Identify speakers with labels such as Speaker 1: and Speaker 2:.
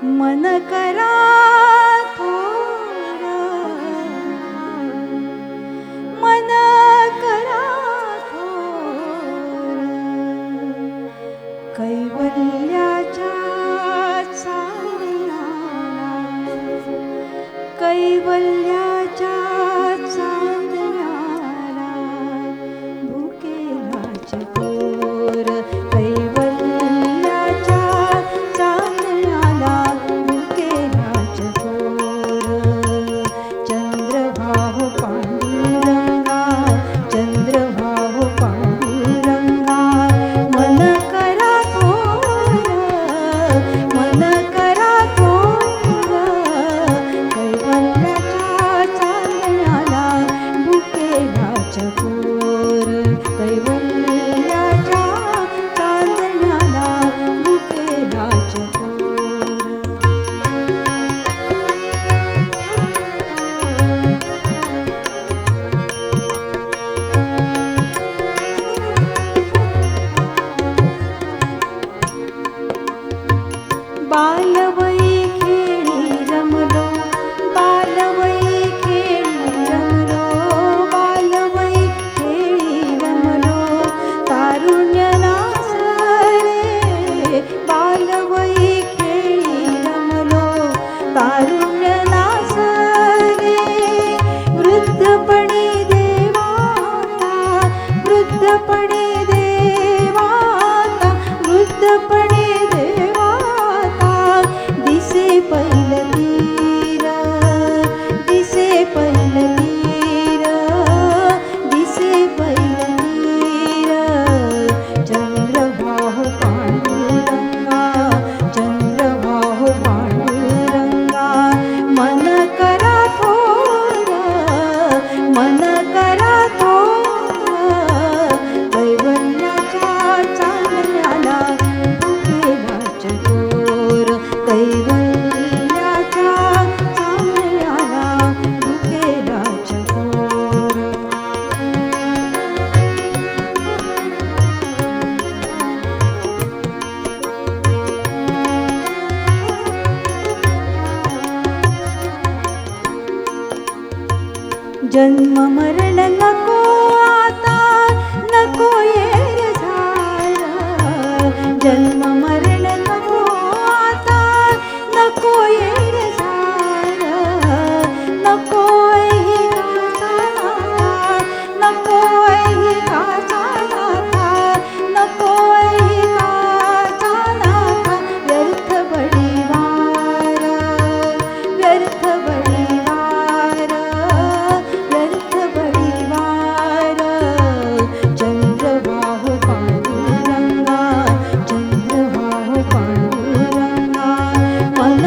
Speaker 1: मन करा थोर, मन करा थोर, कैवल्याच्या चांदण्याला, कैवल्याच्या चांदण्याला भुकेला चकोर, कैवल्याच्या चांदण्याला भुकेला चकोर. चंद्रभाव पांडुरंगा, चंद्रभाव पांडुरंगा, मन करा थोर, मन करा थोर, कैवल्याच्या चांदण्याला भुकेला चकोर, कैवल्याच्या चांदण्याला भुकेला चकोर. बालवयी खेळी रमलो, बालवयी खेळी रमलो, बालवयी खेळी रमलो, तारुण्य नासले, बालवयी खेळी रमलो, तारुण्य नासले, वृद्धपणी देवाता, वृद्धपणी देवाता, वृद्धपणी देवाता, दिसे पहिलं तीर, दिसे पहिलं तीर, दिसे पहिलं तीर. चंद्रभाव पांडुरंगा, चंद्रभाव पांडुरंगा, मन करा थोर, मन करा थोर, कैवल्याच्या चांदण्याला भुकेला चकोर, कैवल्याच्या चांदण्याला भुकेला चकोर. जन्म मरण नको आता, नको येर झाला, जन्म मरण नको आता, नको येर झाला, नको ही काचा, नको ही काचा नाथा, नको ही काचा नाथा, व्यर्थ बळीवार, व्यर्थ बळीवार, व्यर्थ बळीवार. चंद्रभाव पांडुरंगा, चंद्रभाव पांडुरंगा, मन